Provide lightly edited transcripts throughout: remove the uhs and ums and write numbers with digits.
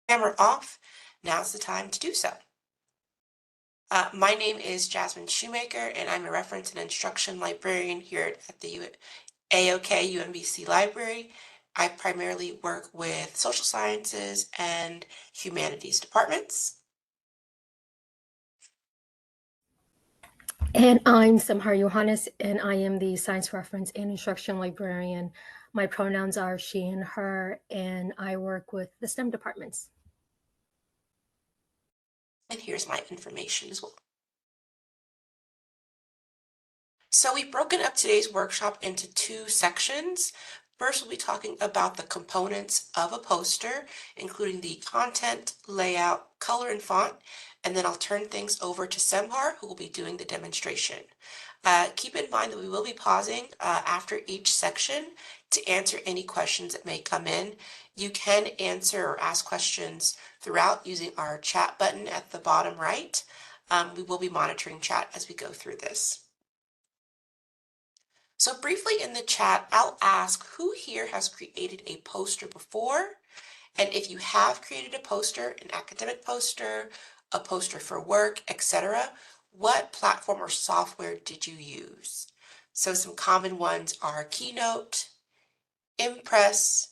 Camera off, now's the time to do so. My name is Jasmine Shoemaker, and I'm a reference and instruction librarian here at the AOK UMBC Library. I primarily work with social sciences and humanities departments. And I'm Samhar Johannes, and I am the Science Reference and Instruction Librarian. My pronouns are she and her, and I work with the STEM departments. And here's my information as well. So we've broken up today's workshop into two sections. First, we'll be talking about the components of a poster, including the content, layout, color, and font. And then I'll turn things over to Semhar, who will be doing the demonstration. Keep in mind that we will be pausing after each section to answer any questions that may come in. You can answer or ask questions throughout using our chat button at the bottom right. We will be monitoring chat as we go through this. So briefly in the chat, I'll ask who here has created a poster before? And if you have created a poster, an academic poster, a poster for work, etc., what platform or software did you use? So some common ones are Keynote, Impress,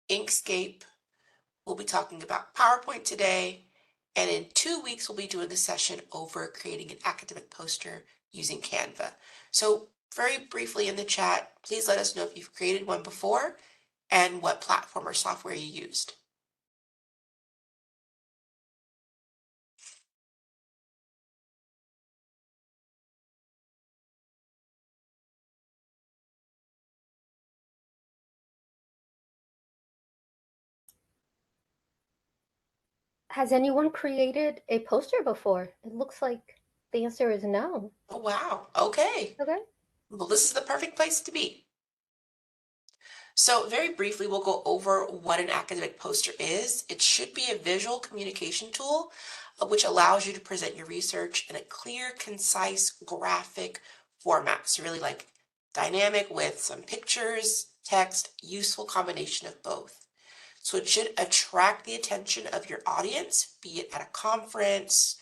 Inkscape. We'll be talking about PowerPoint today. And in 2 weeks, we'll be doing a session over creating an academic poster using Canva. So very briefly in the chat, please let us know if you've created one before and what platform or software you used. Has anyone created a poster before? It looks like the answer is no. Oh, wow. Okay. Okay. Well, this is the perfect place to be. So very briefly, we'll go over what an academic poster is. It should be a visual communication tool which allows you to present your research in a clear, concise, graphic format. So really like dynamic with some pictures, text, useful combination of both. So it should attract the attention of your audience, be it at a conference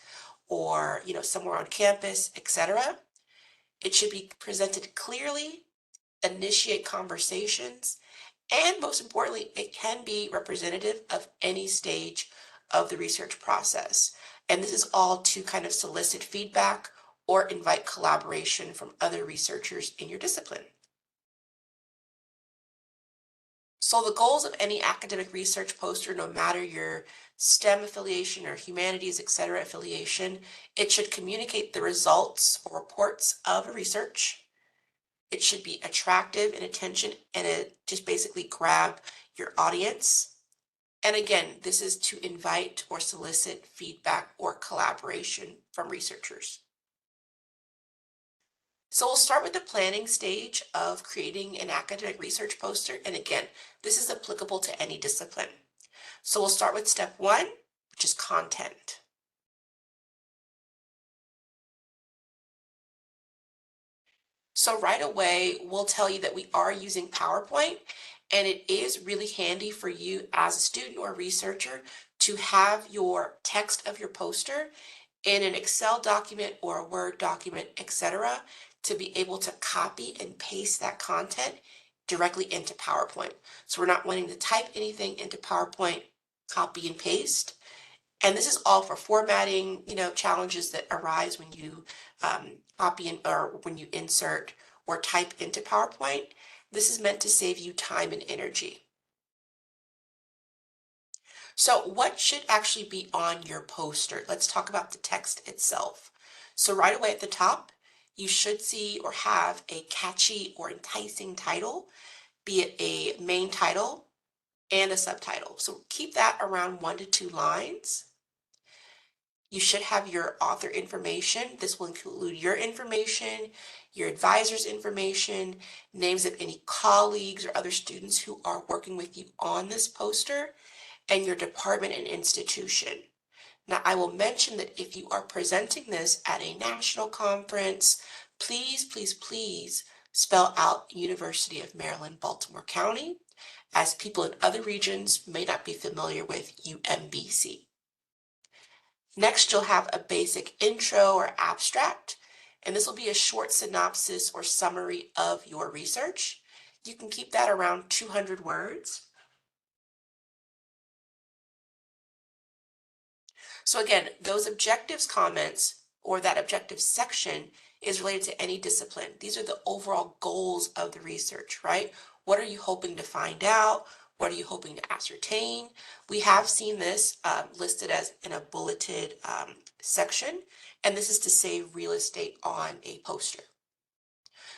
or somewhere on campus, etc. It should be presented clearly, initiate conversations, and most importantly, it can be representative of any stage of the research process. And this is all to kind of solicit feedback or invite collaboration from other researchers in your discipline. So the goals of any academic research poster, no matter your STEM affiliation or humanities, etc. affiliation, it should communicate the results or reports of a research. It should be attractive in attention and it just basically grab your audience. And again, this is to invite or solicit feedback or collaboration from researchers. So we'll start with the planning stage of creating an academic research poster. And again, this is applicable to any discipline. So we'll start with step 1, which is content. So right away, we'll tell you that we are using PowerPoint, and it is really handy for you as a student or researcher to have your text of your poster in an Excel document or a Word document, etc., to be able to copy and paste that content directly into PowerPoint. So we're not wanting to type anything into PowerPoint, copy and paste. And this is all for formatting, challenges that arise when you copy or when you insert or type into PowerPoint. This is meant to save you time and energy. So what should actually be on your poster? Let's talk about the text itself. So right away at the top, you should see or have a catchy or enticing title, be it a main title and a subtitle. So keep that around 1 to 2 lines. You should have your author information. This will include your information, your advisor's information, names of any colleagues or other students who are working with you on this poster, and your department and institution. Now, I will mention that if you are presenting this at a national conference, please, please, please spell out University of Maryland, Baltimore County. as people in other regions may not be familiar with UMBC. Next, you'll have a basic intro or abstract, and this will be a short synopsis or summary of your research. You can keep that around 200 words. So again, those objectives comments or that objective section is related to any discipline. These are the overall goals of the research, right? What are you hoping to find out? What are you hoping to ascertain? We have seen this listed as in a bulleted section, and this is to save real estate on a poster.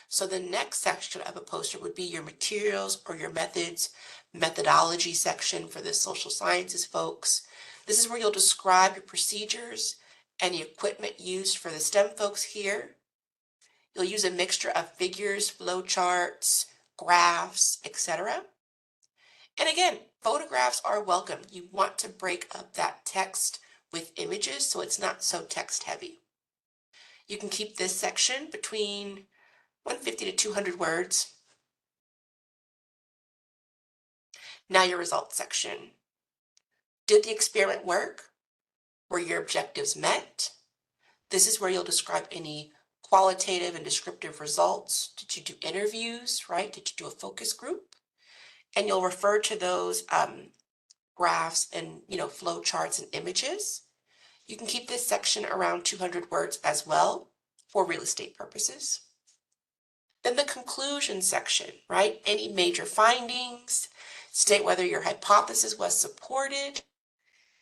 So the next section of a poster would be your materials or your methods, methodology section for the social sciences folks. This is where you'll describe your procedures and the equipment used for the STEM folks here. You'll use a mixture of figures, flowcharts, graphs, etc. And again, photographs are welcome. You want to break up that text with images so it's not so text heavy. You can keep this section between 150 to 200 words. Now your results section. Did the experiment work? Were your objectives met? This is where you'll describe any qualitative and descriptive results. Did you do interviews, right? Did you do a focus group? And you'll refer to those graphs and flow charts and images. You can keep this section around 200 words as well for real estate purposes. Then the conclusion section, right? Any major findings, state whether your hypothesis was supported,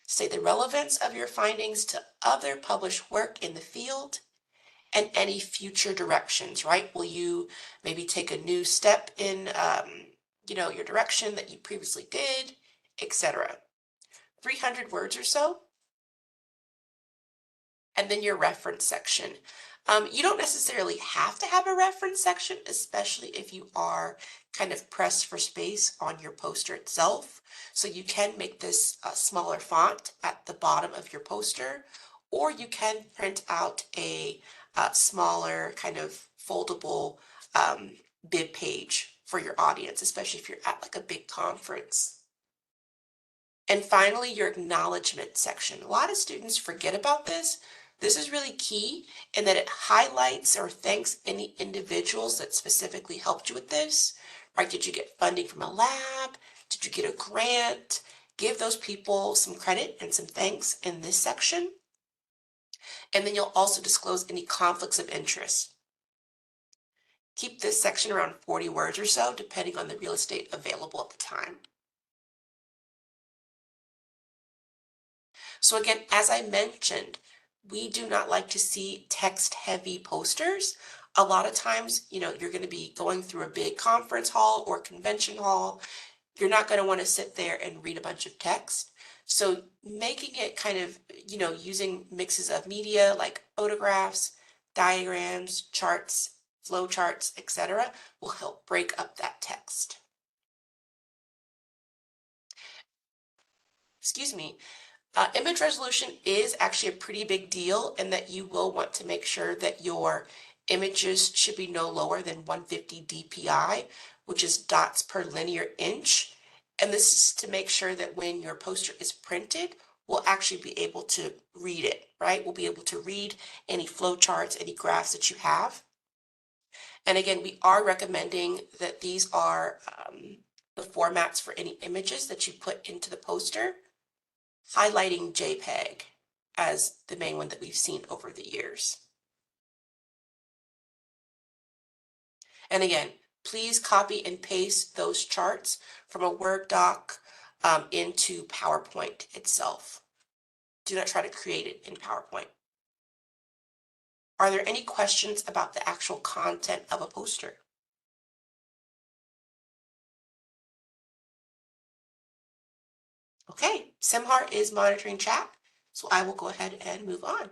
state the relevance of your findings to other published work in the field, and any future directions, right? Will you maybe take a new step in, your direction that you previously did, etc. 300 words or so. And then your reference section. You don't necessarily have to have a reference section, especially if you are kind of pressed for space on your poster itself. So you can make this a smaller font at the bottom of your poster, or you can print out a smaller kind of foldable bib page for your audience, especially if you're at like a big conference. And finally, your acknowledgement section. A lot of students forget about this. This is really key in that it highlights or thanks any individuals that specifically helped you with this, right? Did you get funding from a lab? Did you get a grant? Give those people some credit and some thanks in this section. And then you'll also disclose any conflicts of interest. Keep this section around 40 words or so, depending on the real estate available at the time. So again, as I mentioned, we do not like to see text-heavy posters. A lot of times, you're going to be going through a big conference hall or convention hall. You're not going to want to sit there and read a bunch of text. So making it kind of, using mixes of media like photographs, diagrams, charts, flow charts, etc., will help break up that text. Excuse me. Image resolution is actually a pretty big deal in that you will want to make sure that your images should be no lower than 150 dpi, which is dots per linear inch. And this is to make sure that when your poster is printed, we'll actually be able to read it, right? We'll be able to read any flow charts, any graphs that you have. And again, we are recommending that these are the formats for any images that you put into the poster, highlighting JPEG as the main one that we've seen over the years. And again, please copy and paste those charts from a Word doc into PowerPoint itself. Do not try to create it in PowerPoint. Are there any questions about the actual content of a poster? Okay, Simhar is monitoring chat, so I will go ahead and move on.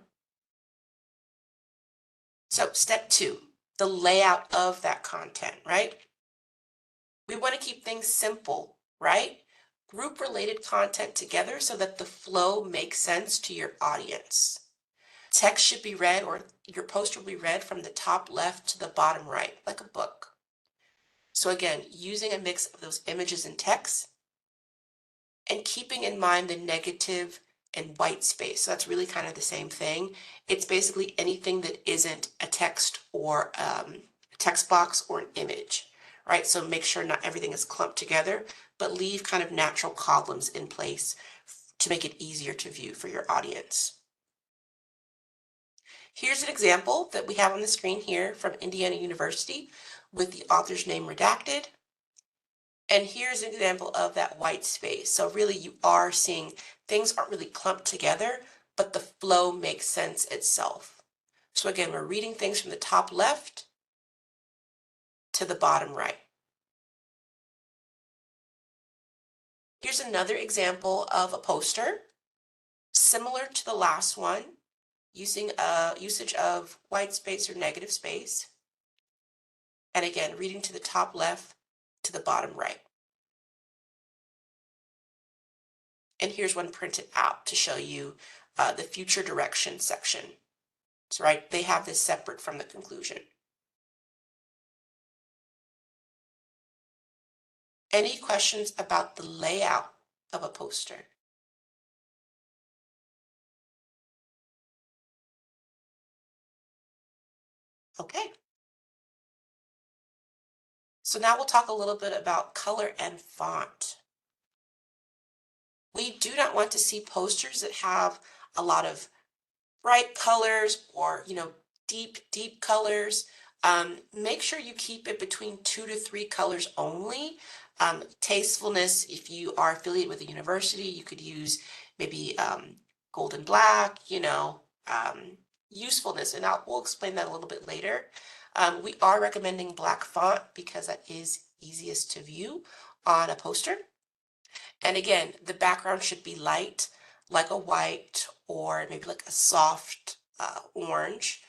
So step 2, the layout of that content, right? We want to keep things simple, right? Group related content together so that the flow makes sense to your audience. Text should be read, or your poster will be read from the top left to the bottom right, like a book. So again, using a mix of those images and text and keeping in mind the negative and white space. So that's really kind of the same thing. It's basically anything that isn't a text or a text box or an image, right? So make sure not everything is clumped together, but leave kind of natural columns in place to make it easier to view for your audience. Here's an example that we have on the screen here from Indiana University with the author's name redacted. And here's an example of that white space. So really you are seeing things aren't really clumped together, but the flow makes sense itself. So again, we're reading things from the top left to the bottom right. Here's another example of a poster, similar to the last one, using a usage of white space or negative space. And again, reading to the top left to the bottom right. And here's one printed out to show you the future direction section. So, right, they have this separate from the conclusion. Any questions about the layout of a poster? Okay. So now we'll talk a little bit about color and font. We do not want to see posters that have a lot of bright colors or, deep colors. Make sure you keep it between 2 to 3 colors only. Tastefulness, if you are affiliated with a university, you could use maybe gold and black, usefulness, and we'll explain that a little bit later. We are recommending black font because that is easiest to view on a poster. And again, the background should be light, like a white or maybe like a soft orange.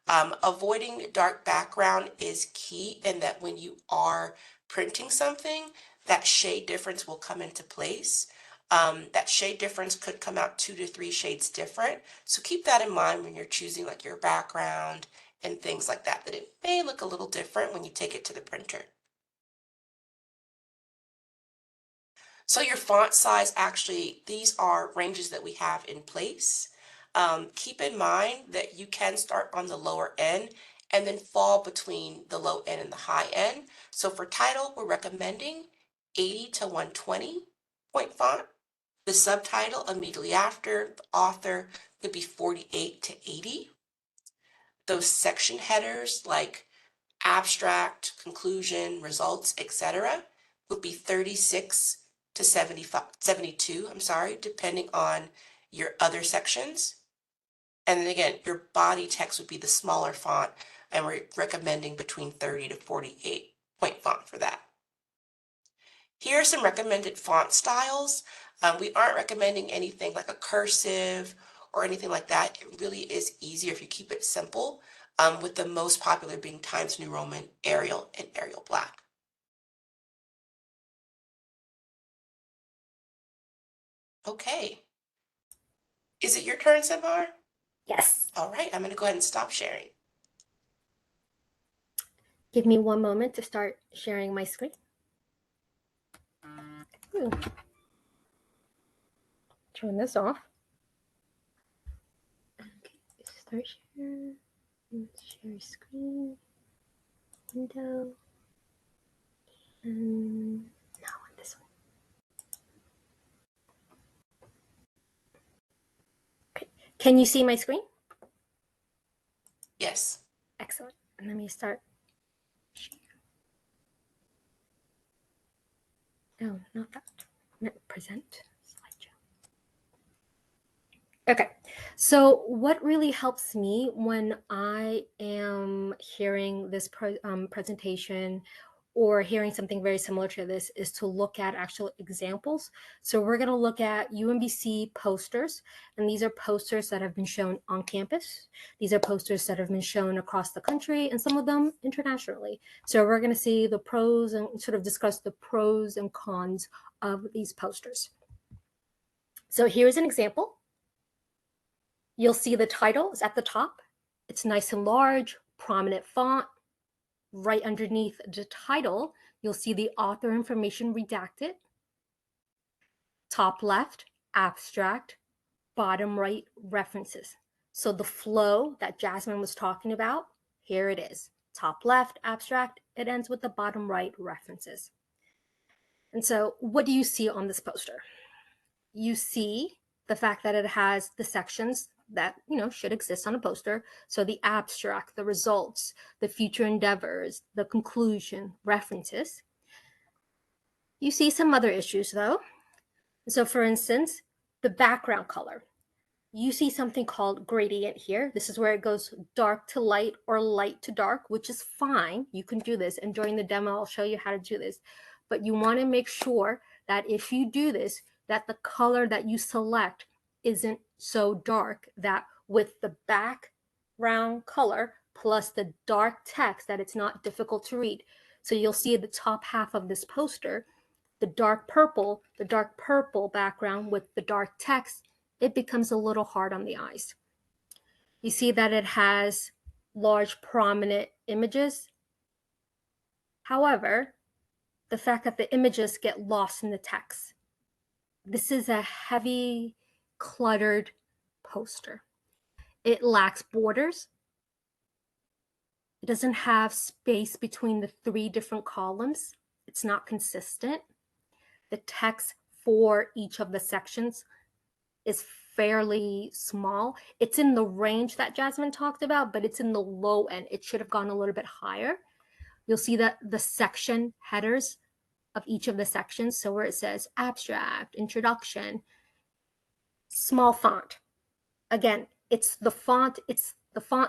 Avoiding dark background is key in that when you are printing something, that shade difference will come into place. That shade difference could come out 2 to 3 shades different. So keep that in mind when you're choosing like your background and things like that, that it may look a little different when you take it to the printer. So your font size, actually, these are ranges that we have in place. Keep in mind that you can start on the lower end and then fall between the low end and the high end. So for title, we're recommending 80 to 120 point font. The subtitle immediately after the author could be 48 to 80. Those section headers like abstract, conclusion, results, etc., would be 36 to 72, depending on your other sections. And then again, your body text would be the smaller font, and we're recommending between 30 to 48 point font for that. Here are some recommended font styles. We aren't recommending anything like a cursive or anything like that. It really is easier if you keep it simple, with the most popular being Times New Roman, Arial, and Arial Black. Okay. Is it your turn, Samar? Yes. All right, I'm going to go ahead and stop sharing. Give me one moment to start sharing my screen. Ooh. Turn this off. Okay, start share. Share screen. Window. And now on this one. Okay. Can you see my screen? Yes. Excellent. And let me start. No, not that. Present slideshow. Okay, so what really helps me when I am hearing this presentation or hearing something very similar to this is to look at actual examples. So we're going to look at UMBC posters, and these are posters that have been shown on campus. These are posters that have been shown across the country and some of them internationally. So we're going to see the pros and sort of discuss the pros and cons of these posters. So here's an example. You'll see the title is at the top. It's nice and large, prominent font. Right underneath the title, you'll see the author information redacted, top left, abstract, bottom right, references. So the flow that Jasmine was talking about, here it is. Top left, abstract, it ends with the bottom right, references. And so what do you see on this poster? You see the fact that it has the sections that should exist on a poster. So the abstract, the results, the future endeavors, the conclusion, references. You see some other issues though. So for instance, the background color. You see something called gradient here. This is where it goes dark to light or light to dark, which is fine. You can do this. And during the demo, I'll show you how to do this. But you want to make sure that if you do this, that the color that you select isn't so dark that with the background color plus the dark text that it's not difficult to read. So you'll see the top half of this poster, the dark purple background with the dark text, it becomes a little hard on the eyes. You see that it has large prominent images. However, the fact that the images get lost in the text. This is a heavy, cluttered poster. It lacks borders. It doesn't have space between the 3 different columns. It's not consistent. The text for each of the sections is fairly small. It's in the range that Jasmine talked about, but it's in the low end. It should have gone a little bit higher. You'll see that the section headers of each of the sections, so where it says abstract, introduction, small font. Again, it's the font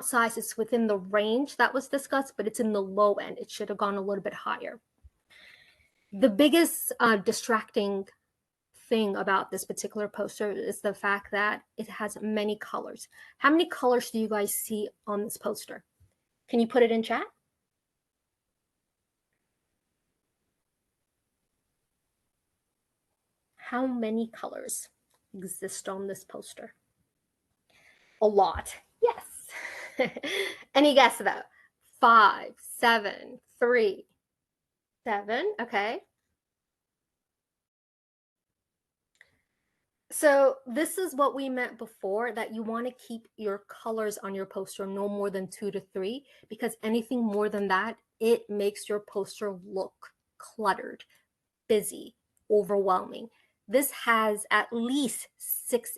size, it's within the range that was discussed, but it's in the low end. It should have gone a little bit higher. The biggest distracting thing about this particular poster is the fact that it has many colors. How many colors do you guys see on this poster? Can you put it in chat? How many colors exist on this poster? A lot. Yes. Any guess though? 5, 7, 3, 7. Okay. So this is what we meant before, that you want to keep your colors on your poster no more than 2 to 3, because anything more than that, it makes your poster look cluttered, busy, overwhelming. This has at least 6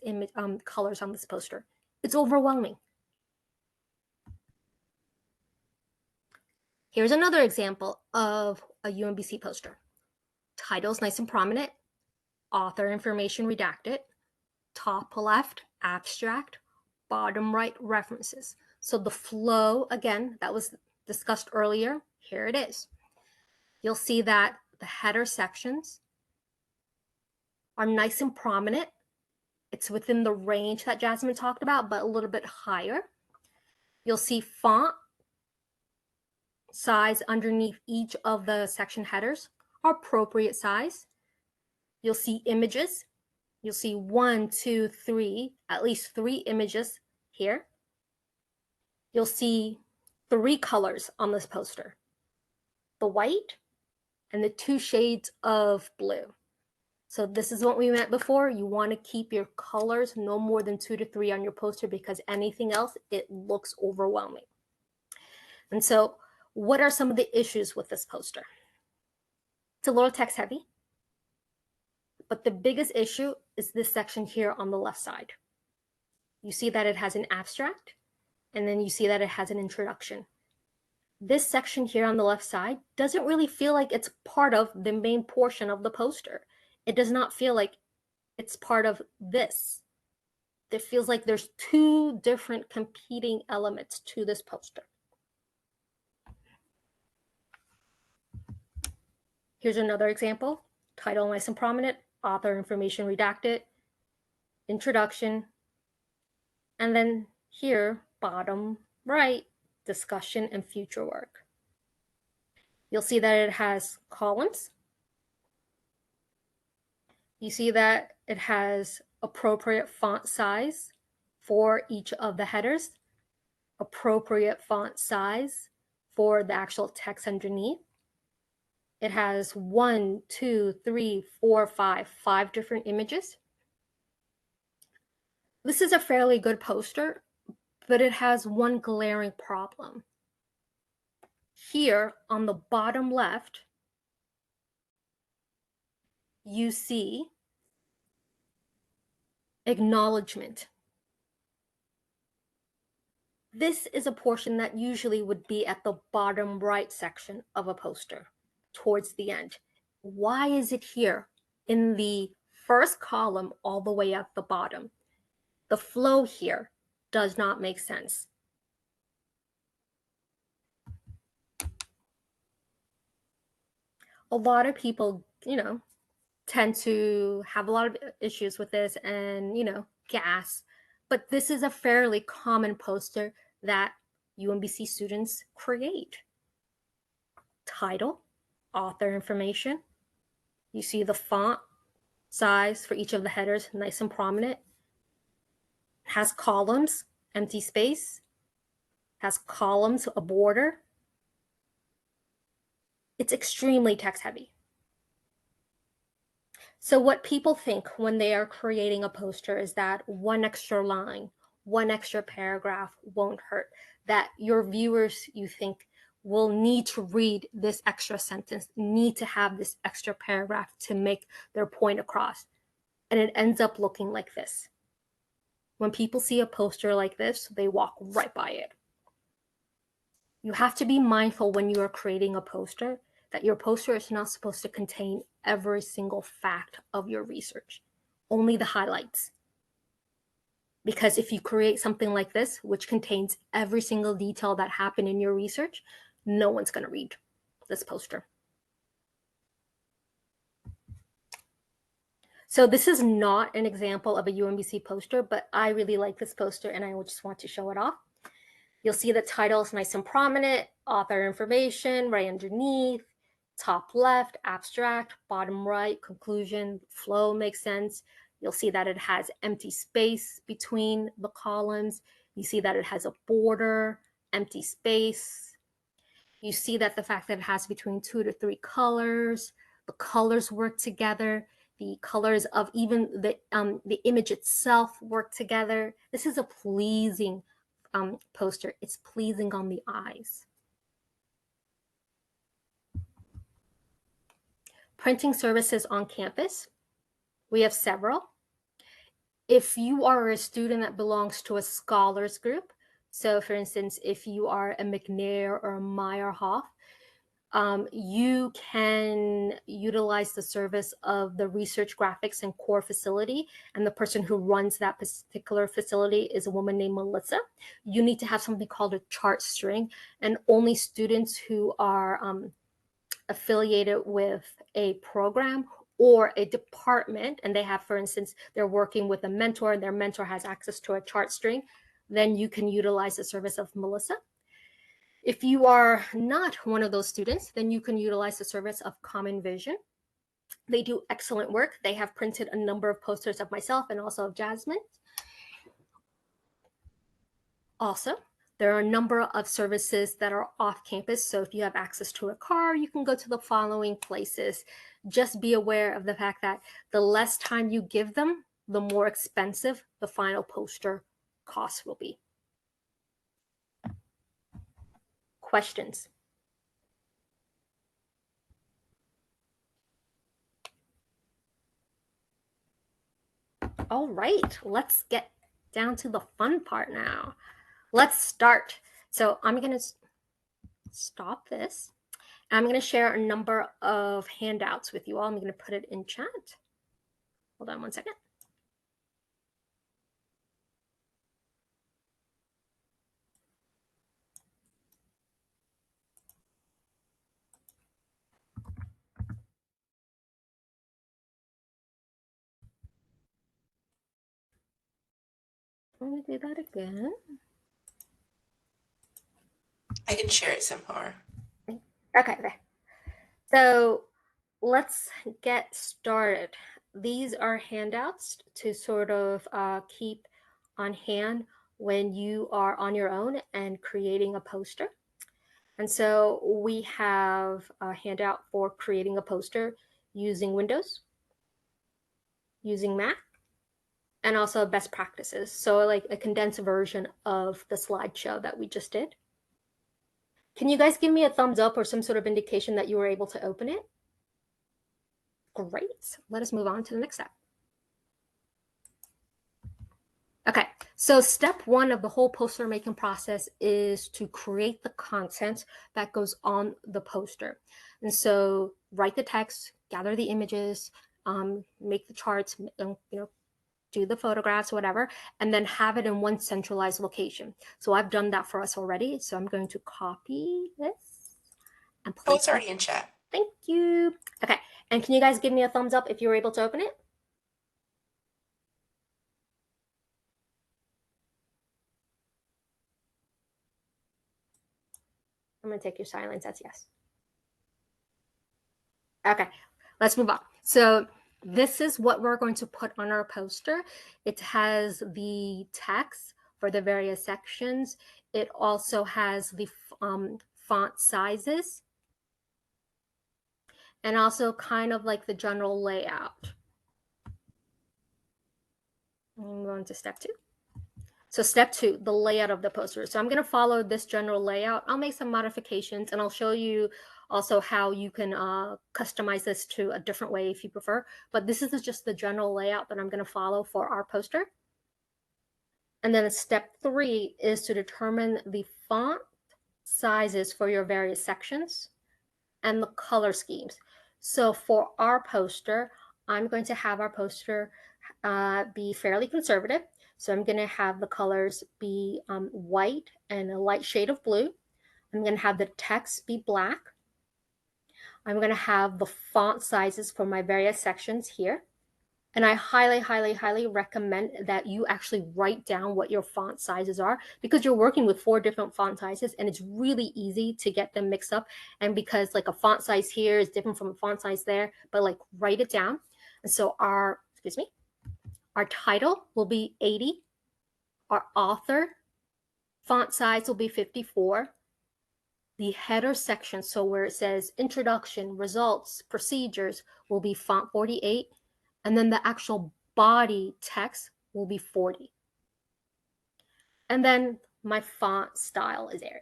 colors on this poster. It's overwhelming. Here's another example of a UMBC poster. Title's nice and prominent, author information redacted, top left, abstract, bottom right, references. So the flow, again, that was discussed earlier, here it is. You'll see that the header sections are nice and prominent. It's within the range that Jasmine talked about, but a little bit higher. You'll see font size underneath each of the section headers are appropriate size. You'll see images. You'll see 1, 2, 3, at least 3 images here. You'll see 3 colors on this poster, the white and the 2 shades of blue. So this is what we meant before. You want to keep your colors no more than 2 to 3 on your poster, because anything else, it looks overwhelming. And so what are some of the issues with this poster? It's a little text heavy, but the biggest issue is this section here on the left side. You see that it has an abstract, and then you see that it has an introduction. This section here on the left side doesn't really feel like it's part of the main portion of the poster. It does not feel like it's part of this. It feels like there's 2 different competing elements to this poster. Here's another example. Title nice and prominent, author information redacted, introduction, and then here, bottom right, discussion and future work. You'll see that it has columns. You see that it has appropriate font size for each of the headers, appropriate font size for the actual text underneath. It has one, two, three, four, five different images. This is a fairly good poster, but it has one glaring problem. Here on the bottom left, you see acknowledgement. This is a portion that usually would be at the bottom right section of a poster towards the end. Why is it here in the first column all the way at the bottom? The flow here does not make sense. A lot of people, tend to have a lot of issues with this and, gas. But this is a fairly common poster that UMBC students create. Title, author information. You see the font size for each of the headers, nice and prominent. Has columns, empty space. Has columns, a border. It's extremely text heavy. So what people think when they are creating a poster is that one extra line, one extra paragraph won't hurt, that your viewers, you think, will need to read this extra sentence, need to have this extra paragraph to make their point across. And it ends up looking like this. When people see a poster like this, they walk right by it. You have to be mindful when you are creating a poster that your poster is not supposed to contain every single fact of your research, only the highlights. Because if you create something like this, which contains every single detail that happened in your research, no one's going to read this poster. So this is not an example of a UMBC poster, but I really like this poster and I just want to show it off. You'll see the title is nice and prominent, author information right underneath, top left, abstract, bottom right, conclusion, flow makes sense. You'll see that it has empty space between the columns. You see that it has a border, empty space. You see that the fact that it has between 2 to 3 colors, the colors work together, the colors of even the image itself work together. This is a pleasing poster. It's pleasing on the eyes. Printing services on campus. We have several. If you are a student that belongs to a scholars group, so for instance, if you are a McNair or a Meyerhoff, you can utilize the service of the research graphics and core facility, and the person who runs that particular facility is a woman named Melissa. You need to have something called a chart string, and only students who are affiliated with a program or a department, and they have, for instance, they're working with a mentor and their mentor has access to a chart string, then you can utilize the service of Melissa. If you are not one of those students, then you can utilize the service of Common Vision. They do excellent work. They have printed a number of posters of myself and also of Jasmine. Also, there are a number of services that are off campus. So if you have access to a car, you can go to the following places. Just be aware of the fact that the less time you give them, the more expensive the final poster cost will be. Questions? All right, let's get down to the fun part now. Let's start. So I'm going to stop this. I'm going to share a number of handouts with you all. I'm going to put it in chat. Hold on one second. Let me do that again. I can share it somehow. Okay, there. So let's get started. These are handouts to sort of keep on hand when you are on your own and creating a poster. And so we have a handout for creating a poster using Windows, using Mac, and also best practices. So like a condensed version of the slideshow that we just did. Can you guys give me a thumbs up or some sort of indication that you were able to open it? Great. Let us move on to the next step. Okay, so step one of the whole poster making process is to create the content that goes on the poster. And so write the text, gather the images, make the charts, do the photographs, whatever, and then have it in one centralized location. So I've done that for us already. So I'm going to copy this and Oh, place it's it. already in chat. Thank you. Okay, and can you guys give me a thumbs up if you were able to open it? I'm gonna take your silence as yes. Okay, let's move on. So this is what we're going to put on our poster. It has the text for the various sections. It also has the font sizes and also kind of like the general layout. I'm going to step two. So step two, the layout of the poster. So I'm going to follow this general layout. I'll make some modifications and I'll show you also how you can customize this to a different way if you prefer. But this is just the general layout that I'm going to follow for our poster. And then step three is to determine the font sizes for your various sections and the color schemes. So for our poster, I'm going to have our poster be fairly conservative. So I'm going to have the colors be white and a light shade of blue. I'm going to have the text be black. I'm going to have the font sizes for my various sections here. And I highly, highly, highly recommend that you actually write down what your font sizes are because you're working with 4 different font sizes and it's really easy to get them mixed up. And because like a font size here is different from a font size there, but like write it down. And so our title will be 80. Our author font size will be 54. The header section, so where it says introduction, results, procedures, will be font 48. And then the actual body text will be 40. And then my font style is Arial.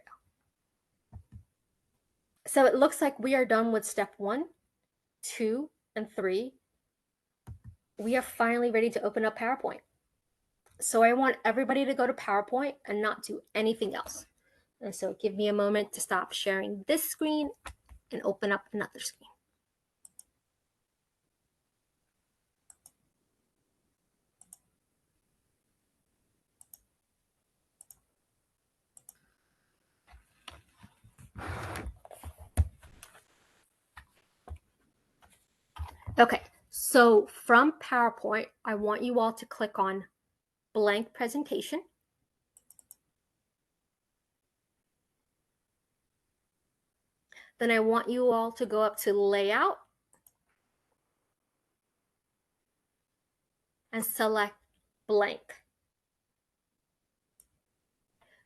So it looks like we are done with step 1, 2, and 3. We are finally ready to open up PowerPoint. So I want everybody to go to PowerPoint and not do anything else. And so give me a moment to stop sharing this screen and open up another screen. Okay, so from PowerPoint, I want you all to click on blank presentation. Then I want you all to go up to layout and select blank.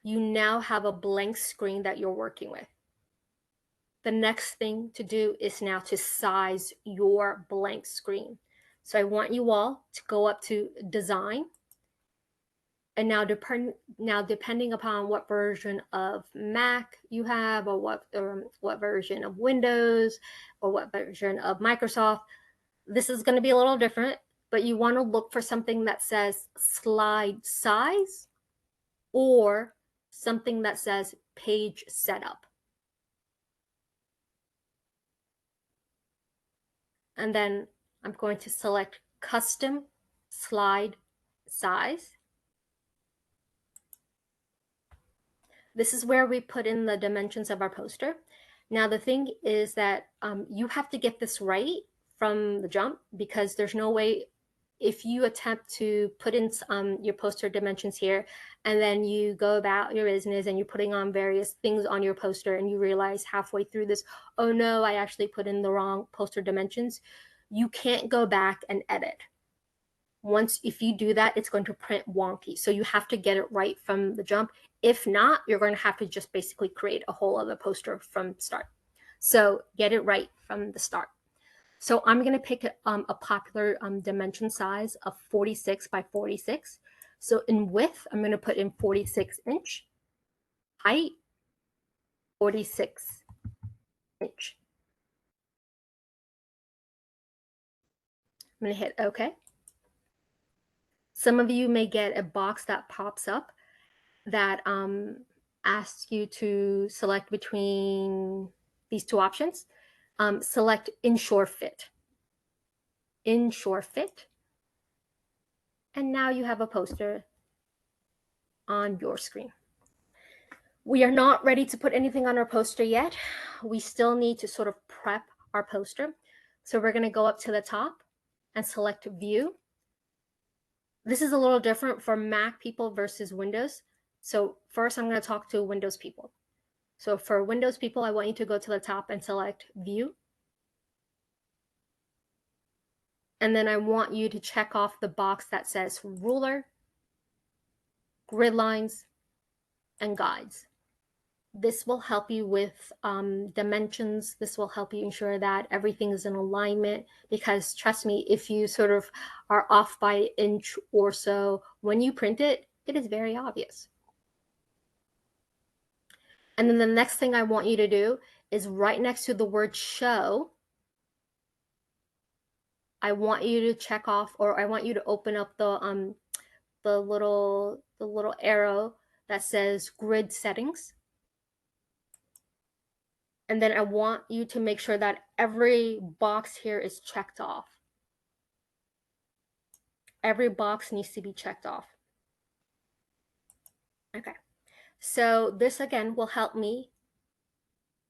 You now have a blank screen that you're working with. The next thing to do is now to size your blank screen. So I want you all to go up to design. And now, depending upon what version of Mac you have, or what version of Windows, or what version of Microsoft, this is going to be a little different. But you want to look for something that says slide size or something that says page setup. And then I'm going to select custom slide size. This is where we put in the dimensions of our poster. Now, the thing is that you have to get this right from the jump because there's no way if you attempt to put in your poster dimensions here and then you go about your business and you're putting on various things on your poster and you realize halfway through this, oh no, I actually put in the wrong poster dimensions, you can't go back and edit. If you do that, it's going to print wonky. So you have to get it right from the jump. If not, you're going to have to just basically create a whole other poster from the start. So get it right from the start. So I'm going to pick a popular dimension size of 46 by 46. So in width, I'm going to put in 46 inch, height 46 inch. I'm going to hit OK. Some of you may get a box that pops up that asks you to select between these two options. Select Ensure Fit. Ensure Fit. And now you have a poster on your screen. We are not ready to put anything on our poster yet. We still need to sort of prep our poster. So we're going to go up to the top and select View. This is a little different for Mac people versus Windows. So first I'm going to talk to Windows people. So for Windows people, I want you to go to the top and select View. And then I want you to check off the box that says Ruler, Grid Lines, and Guides. This will help you with dimensions. This will help you ensure that everything is in alignment, because trust me, if you sort of are off by an inch or so, when you print it, it is very obvious. And then the next thing I want you to do is right next to the word show, I want you to check off, or I want you to open up the little arrow that says grid settings. And then I want you to make sure that every box here is checked off. Every box needs to be checked off. Okay, so this again will help me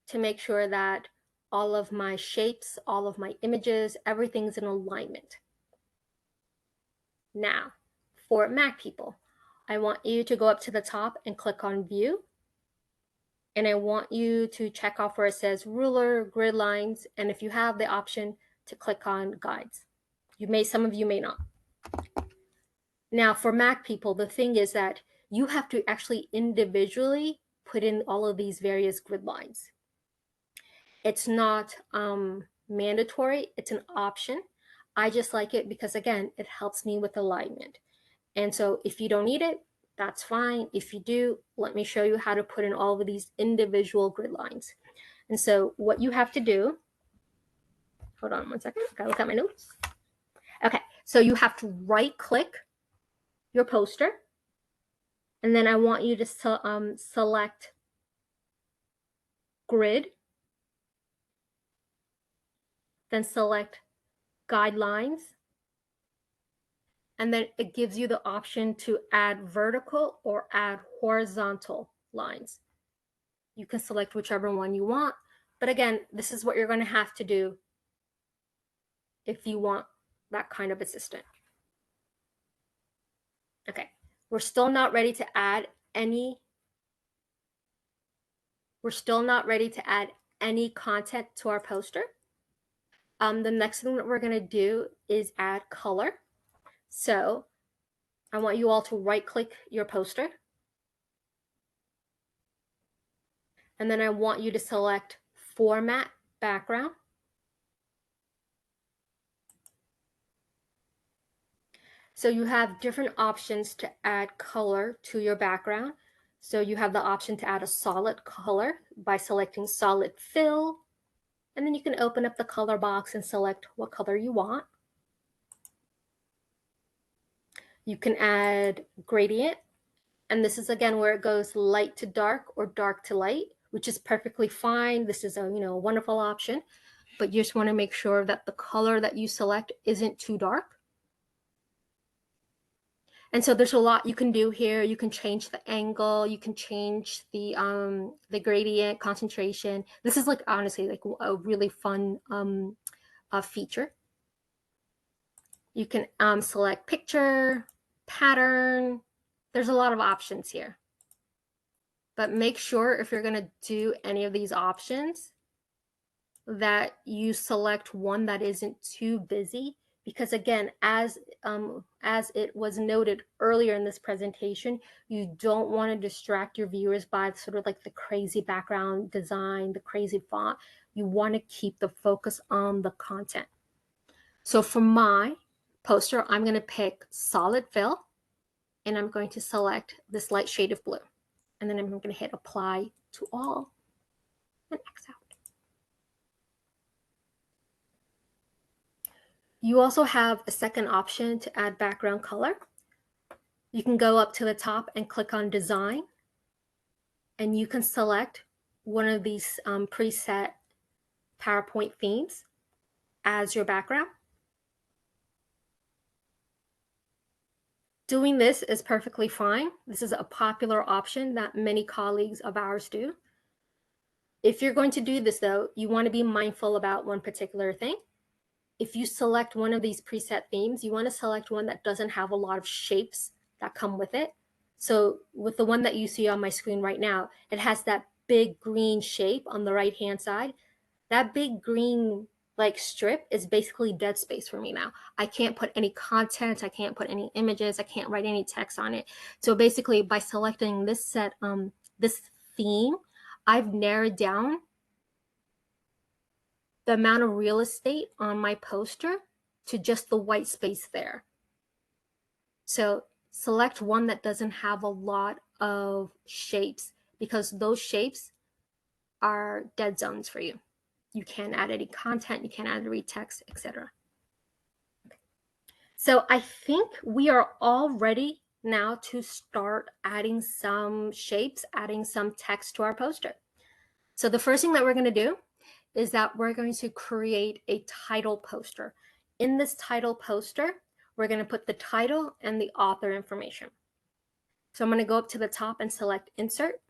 to make sure that all of my shapes, all of my images, everything's in alignment. Now, for Mac people, I want you to go up to the top and click on View. And I want you to check off where it says Ruler, Grid Lines, and if you have the option to click on Guides. Some of you may not. Now, for Mac people, the thing is that you have to actually individually put in all of these various grid lines. It's not mandatory, it's an option. I just like it because, again, it helps me with alignment. And so if you don't need it, that's fine. If you do, let me show you how to put in all of these individual grid lines. And so what you have to do, hold on one second, gotta look at my notes. Okay, so you have to right click your poster, and then I want you to select grid, then select guidelines, and then it gives you the option to add vertical or add horizontal lines. You can select whichever one you want, but again, this is what you're going to have to do if you want that kind of assistant. Okay, we're still not ready to add any content to our poster. The next thing that we're going to do is add color. So I want you all to right click your poster. And then I want you to select Format Background. So you have different options to add color to your background. So you have the option to add a solid color by selecting Solid Fill. And then you can open up the color box and select what color you want. You can add gradient. And this is again where it goes light to dark or dark to light, which is perfectly fine. This is a wonderful option, but you just want to make sure that the color that you select isn't too dark. And so there's a lot you can do here. You can change the angle, you can change the gradient concentration. This is like honestly like a really fun feature. You can select picture, pattern. There's a lot of options here. But make sure if you're going to do any of these options that you select one that isn't too busy, because again, as it was noted earlier in this presentation, you don't want to distract your viewers by sort of like the crazy background design, the crazy font. You want to keep the focus on the content. So for my poster, I'm going to pick solid fill, and I'm going to select this light shade of blue. And then I'm going to hit apply to all and X out. You also have a second option to add background color. You can go up to the top and click on design, and you can select one of these preset PowerPoint themes as your background. Doing this is perfectly fine. This is a popular option that many colleagues of ours do. If you're going to do this though, you want to be mindful about one particular thing. If you select one of these preset themes, you want to select one that doesn't have a lot of shapes that come with it. So with the one that you see on my screen right now, it has that big green shape on the right hand side. That big green like strip is basically dead space for me now. I can't put any content, I can't put any images, I can't write any text on it. So basically by selecting this this theme, I've narrowed down the amount of real estate on my poster to just the white space there. So select one that doesn't have a lot of shapes, because those shapes are dead zones for you. You can't add any content, you can't add any text, etc. So I think we are all ready now to start adding some shapes, adding some text to our poster. So the first thing that we're going to do is that we're going to create a title poster. In this title poster, we're going to put the title and the author information. So I'm going to go up to the top and select Insert.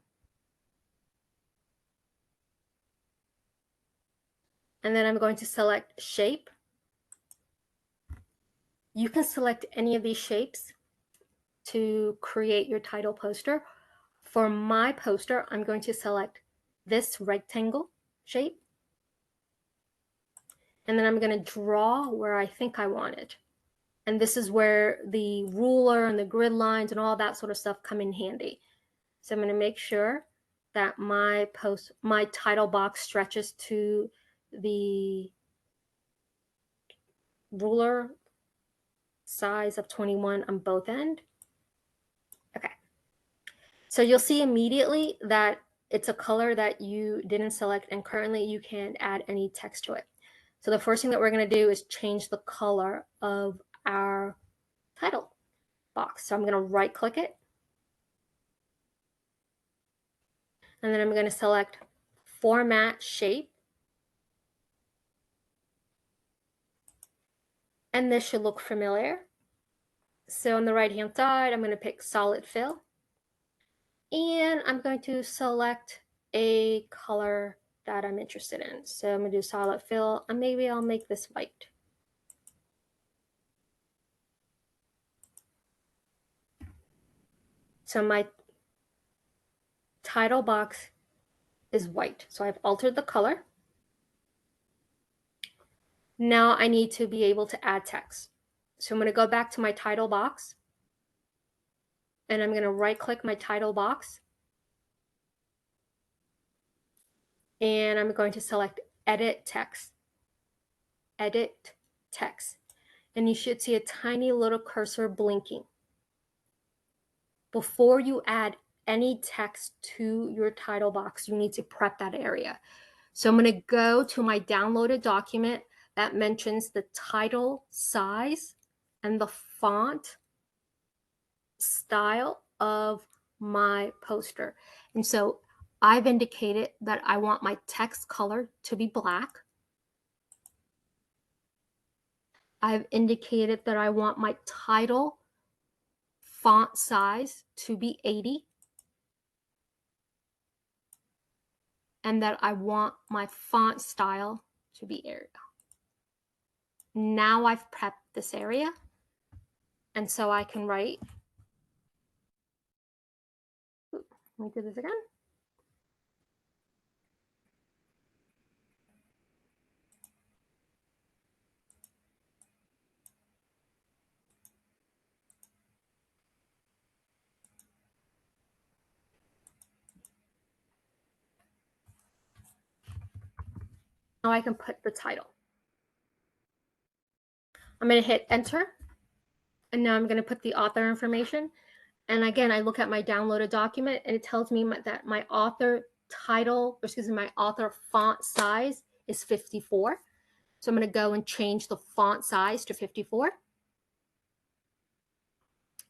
And then I'm going to select Shape. You can select any of these shapes to create your title poster. For my poster, I'm going to select this rectangle shape. And then I'm going to draw where I think I want it. And this is where the ruler and the grid lines and all that sort of stuff come in handy. So I'm going to make sure that my title box stretches to the ruler size of 21 on both ends. Okay. So you'll see immediately that it's a color that you didn't select, and currently you can't add any text to it. So the first thing that we're going to do is change the color of our title box. So I'm going to right click it, and then I'm going to select Format Shape, and this should look familiar. So on the right hand side, I'm going to pick Solid Fill, and I'm going to select a color that I'm interested in. So I'm going to do Solid Fill, and maybe I'll make this white. So my title box is white. So I've altered the color. Now I need to be able to add text. So I'm going to go back to my title box, and I'm going to right click my title box, and I'm going to select Edit Text. Edit Text. And you should see a tiny little cursor blinking. Before you add any text to your title box, you need to prep that area. So I'm going to go to my downloaded document that mentions the title size and the font style of my poster. And so I've indicated that I want my text color to be black. I've indicated that I want my title font size to be 80. And that I want my font style to be Arial. Now I've prepped this area, and so I can write. Let me do this again. Now I can put the title. I'm going to hit enter. And now I'm going to put the author information. And again, I look at my downloaded document and it tells me that my author title, or excuse me, my author font size is 54. So I'm going to go and change the font size to 54.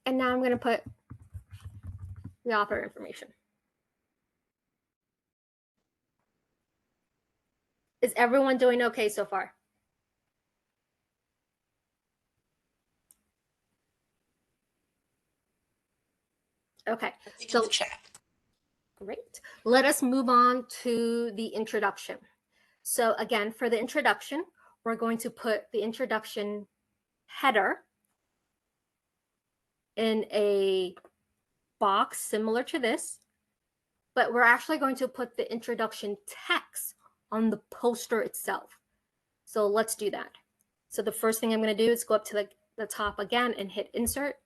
And now I'm going to put the author information. Is everyone doing okay so far? Okay, In the so chat. great. Let us move on to the introduction. So again, for the introduction, we're going to put the introduction header in a box similar to this, but we're actually going to put the introduction text on the poster itself. So let's do that. So the first thing I'm going to do is go up to the top again and hit insert.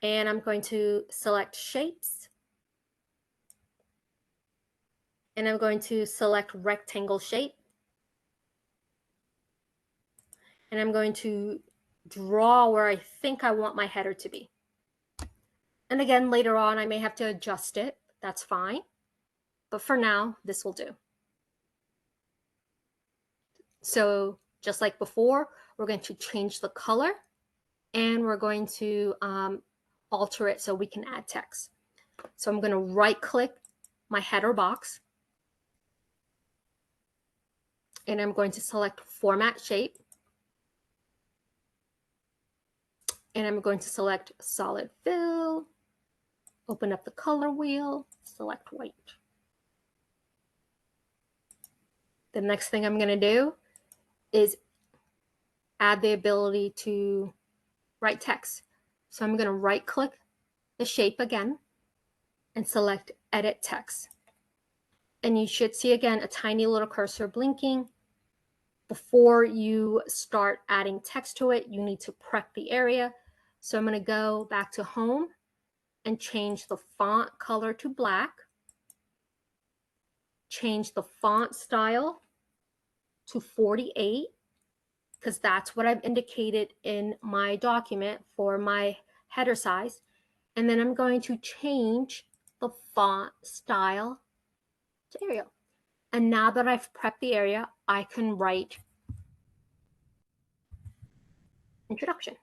And I'm going to select shapes. And I'm going to select rectangle shape. And I'm going to draw where I think I want my header to be. And again, later on, I may have to adjust it. That's fine. But for now, this will do. So just like before, we're going to change the color and we're going to alter it so we can add text. So I'm going to right click my header box and I'm going to select format shape and I'm going to select solid fill, open up the color wheel, select white. The next thing I'm going to do is add the ability to write text. So I'm going to right click the shape again and select edit text. And you should see again a tiny little cursor blinking. Before you start adding text to it, you need to prep the area. So I'm going to go back to home and change the font color to black, change the font style to 48, because that's what I've indicated in my document for my header size. And then I'm going to change the font style to Arial. And now that I've prepped the area, I can write introduction.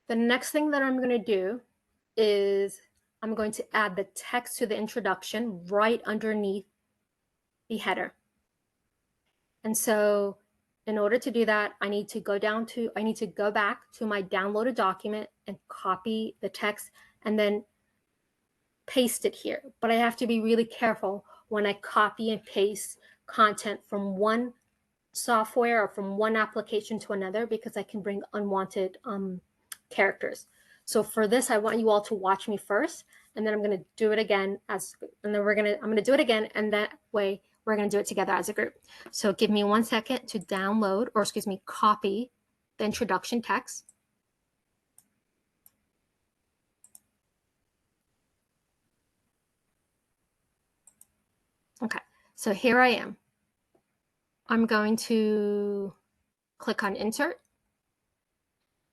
The next thing that I'm going to do is I'm going to add the text to the introduction right underneath the header. And so in order to do that, I need to go back to my downloaded document and copy the text and then paste it here. But I have to be really careful when I copy and paste content from one software or from one application to another, because I can bring unwanted characters. So for this, I want you all to watch me first, and then I'm going to do it again I'm going to do it again, and that way we're going to do it together as a group. So give me 1 second to download, or excuse me, copy the introduction text. Okay, so here I am. I'm going to click on insert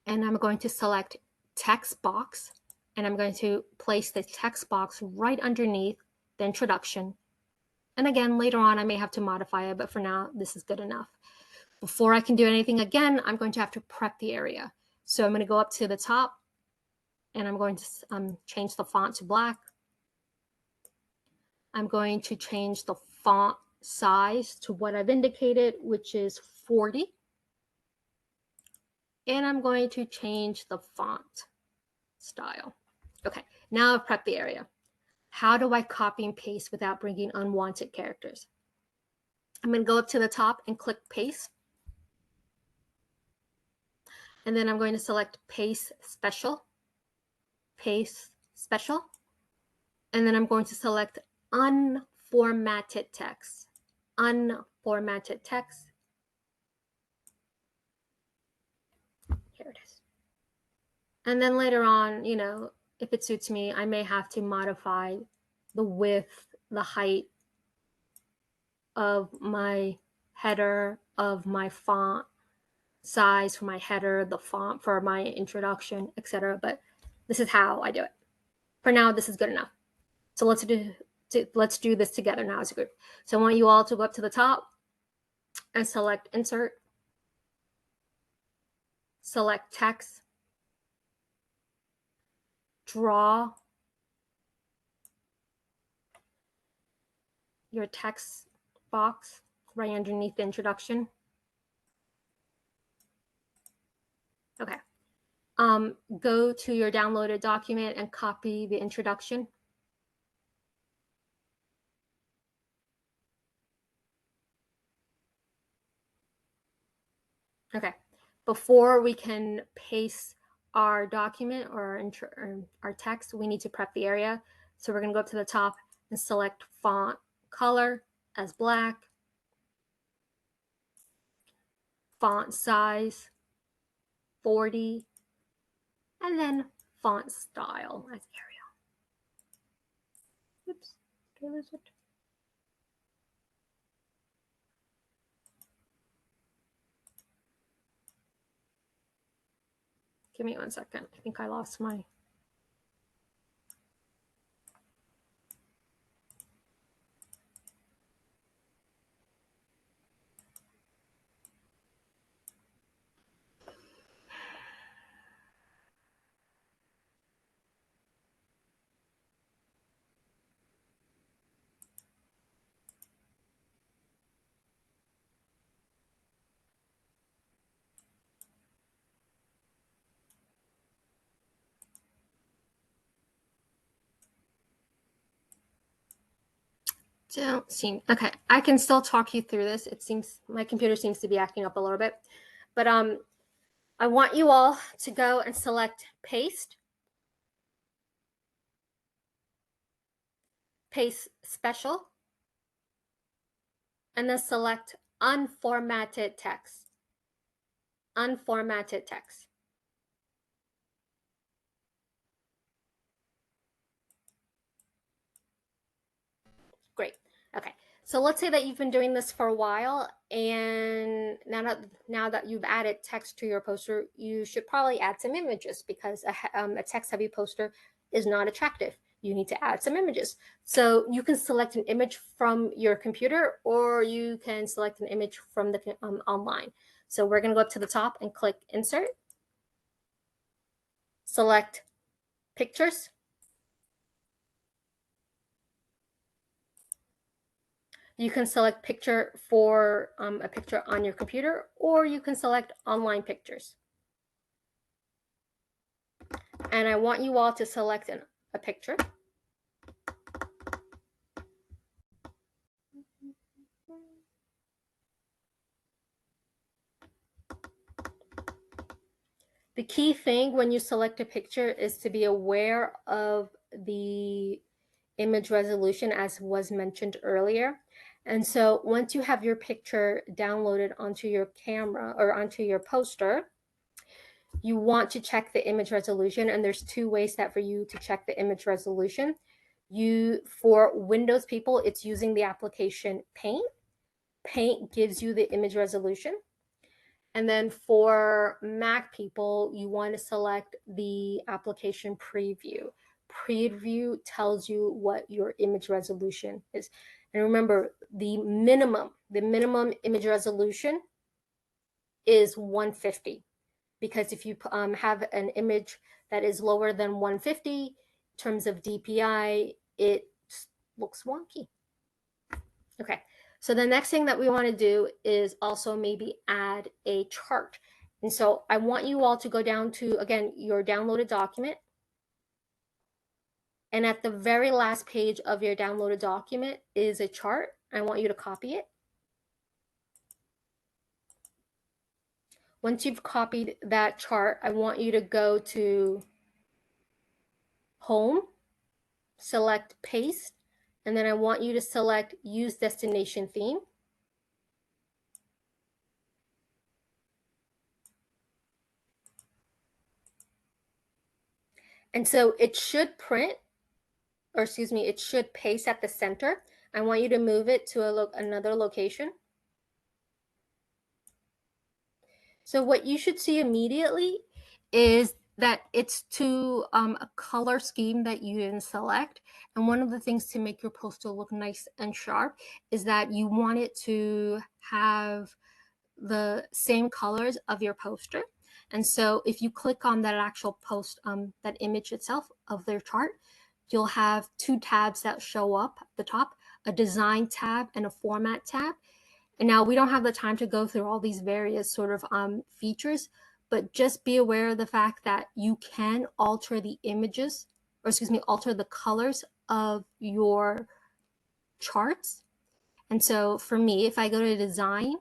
and I'm going to select text box and I'm going to place the text box right underneath the introduction. And again, later on, I may have to modify it, but for now, this is good enough. Before I can do anything again, I'm going to have to prep the area. So I'm going to go up to the top and I'm going to change the font to black. I'm going to change the font size to what I've indicated, which is 40. And I'm going to change the font style. Okay, now I've prepped the area. How do I copy and paste without bringing unwanted characters? I'm going to go up to the top and click paste. And then I'm going to select paste special, paste special. And then I'm going to select unformatted text, unformatted text. Here it is. And then later on, if it suits me, I may have to modify the width, the height of my header, of my font size for my header, the font for my introduction, etc. But this is how I do it. For now, this is good enough. So let's do this together now as a group. So I want you all to go up to the top and select Insert, select Text, draw your text box right underneath the introduction. Okay. Go to your downloaded document and copy the introduction. Okay. Before we can paste our document or our text, we need to prep the area. So we're going to go up to the top and select font color as black, font size 40, and then font style as Arial. Oops, did I lose it? Give me 1 second. I think I lost my. Don't seem okay. I can still talk you through this. It seems my computer seems to be acting up a little bit, but I want you all to go and select paste special, and then select unformatted text. Unformatted text. Great. Okay. So let's say that you've been doing this for a while, and now that you've added text to your poster, you should probably add some images, because a text-heavy poster is not attractive. You need to add some images. So you can select an image from your computer, or you can select an image from the online. So we're going to go up to the top and click Insert, select Pictures. You can select picture for a picture on your computer, or you can select online pictures. And I want you all to select a picture. The key thing when you select a picture is to be aware of the image resolution, as was mentioned earlier. And so once you have your picture downloaded onto your camera or onto your poster, you want to check the image resolution. And there's two ways that for you to check the image resolution. For Windows people, it's using the application Paint. Paint gives you the image resolution. And then for Mac people, you want to select the application Preview. Preview tells you what your image resolution is. And remember, the minimum image resolution is 150. Because if you have an image that is lower than 150 in terms of DPI, it looks wonky. Okay, so the next thing that we want to do is also maybe add a chart. And so I want you all to go down to, again, your downloaded document. And at the very last page of your downloaded document is a chart. I want you to copy it. Once you've copied that chart, I want you to go to Home, select Paste, and then I want you to select Use Destination Theme. And so it should print, or excuse me, it should paste at the center. I want you to move it to another location. So what you should see immediately is that it's to a color scheme that you didn't select. And one of the things to make your poster look nice and sharp is that you want it to have the same colors of your poster. And so if you click on that actual post, that image itself of their chart, you'll have two tabs that show up at the top, a design tab and a format tab. And now we don't have the time to go through all these various sort of features, but just be aware of the fact that you can alter the images, or excuse me, alter the colors of your charts. And so for me, if I go to design,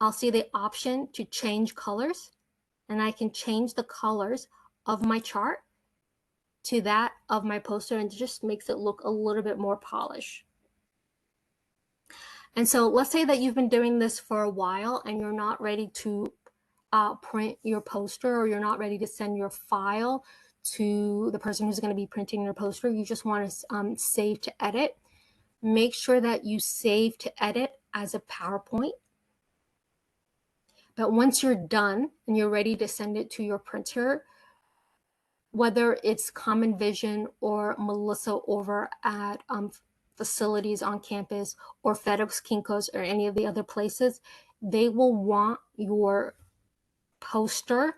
I'll see the option to change colors, and I can change the colors of my chart to that of my poster, and it just makes it look a little bit more polished. And so let's say that you've been doing this for a while and you're not ready to print your poster, or you're not ready to send your file to the person who's going to be printing your poster. You just want to save to edit. Make sure that you save to edit as a PowerPoint. But once you're done and you're ready to send it to your printer, whether it's Common Vision or Melissa over at facilities on campus, or FedEx Kinko's, or any of the other places, they will want your poster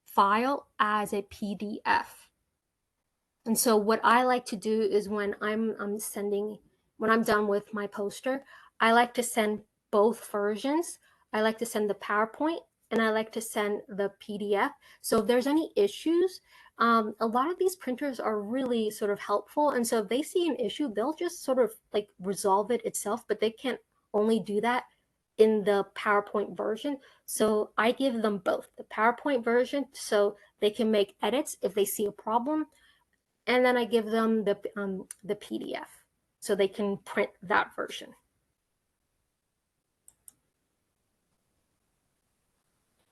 file as a PDF. And so what I like to do is when when I'm done with my poster, I like to send both versions. I like to send the PowerPoint and I like to send the PDF. So if there's any issues, a lot of these printers are really sort of helpful. And so if they see an issue, they'll just sort of like resolve it itself, but they can't only do that in the PowerPoint version. So I give them both the PowerPoint version so they can make edits if they see a problem, and then I give them the PDF so they can print that version.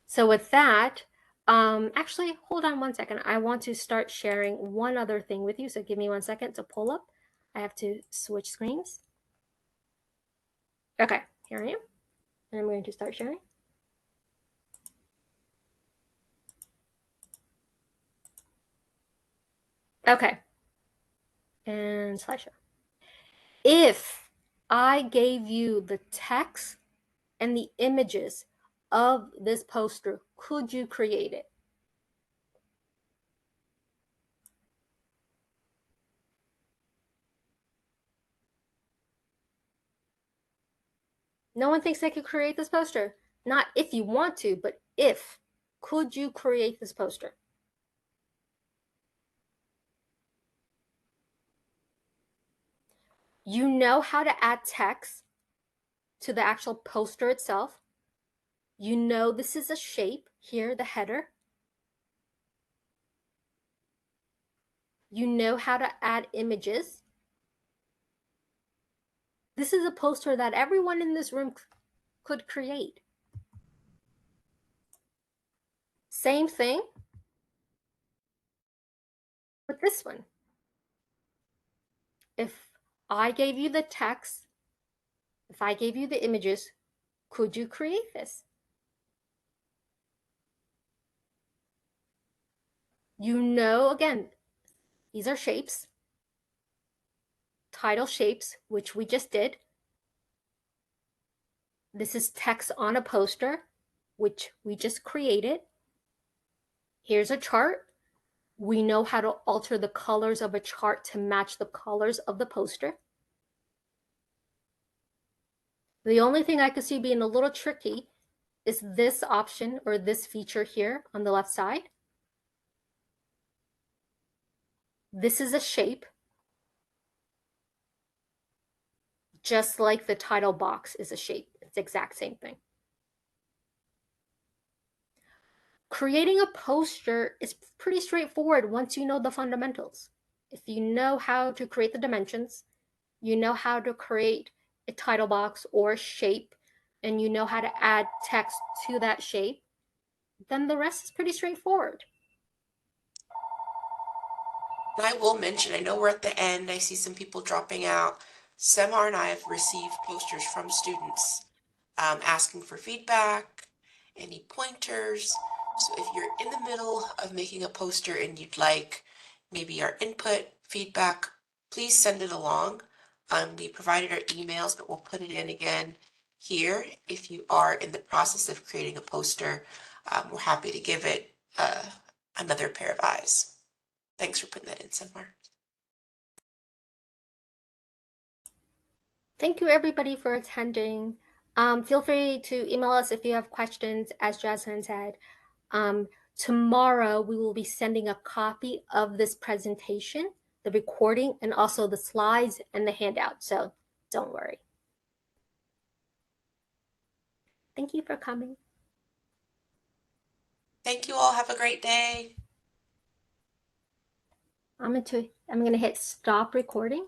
So with that, actually, hold on one second. I want to start sharing one other thing with you. So give me 1 second to pull up. I have to switch screens. Okay, here I am. And I'm going to start sharing. Okay, and slideshow. If I gave you the text and the images of this poster, could you create it? No one thinks they could create this poster. Not if you want to, but if. Could you create this poster? You know how to add text to the actual poster itself. You know this is a shape here, the header. You know how to add images. This is a poster that everyone in this room could create. Same thing with this one. If I gave you the text, if I gave you the images, could you create this? You know, again, these are shapes, title shapes, which we just did. This is text on a poster, which we just created. Here's a chart. We know how to alter the colors of a chart to match the colors of the poster. The only thing I could see being a little tricky is this option, or this feature here on the left side. This is a shape, just like the title box is a shape. It's the exact same thing. Creating a poster is pretty straightforward once you know the fundamentals. If you know how to create the dimensions, you know how to create a title box or shape, and you know how to add text to that shape, then the rest is pretty straightforward. And I will mention, I know we're at the end, I see some people dropping out. Semar and I have received posters from students asking for feedback, any pointers. So if you're in the middle of making a poster and you'd like maybe our input, feedback, please send it along. We provided our emails, but we'll put it in again here. If you are in the process of creating a poster, we're happy to give it another pair of eyes. Thanks for putting that in somewhere. Thank you everybody for attending. Feel free to email us if you have questions, as Jasmine said. Tomorrow we will be sending a copy of this presentation, the recording, and also the slides and the handout. So don't worry. Thank you for coming. Thank you all. Have a great day. I'm gonna hit stop recording.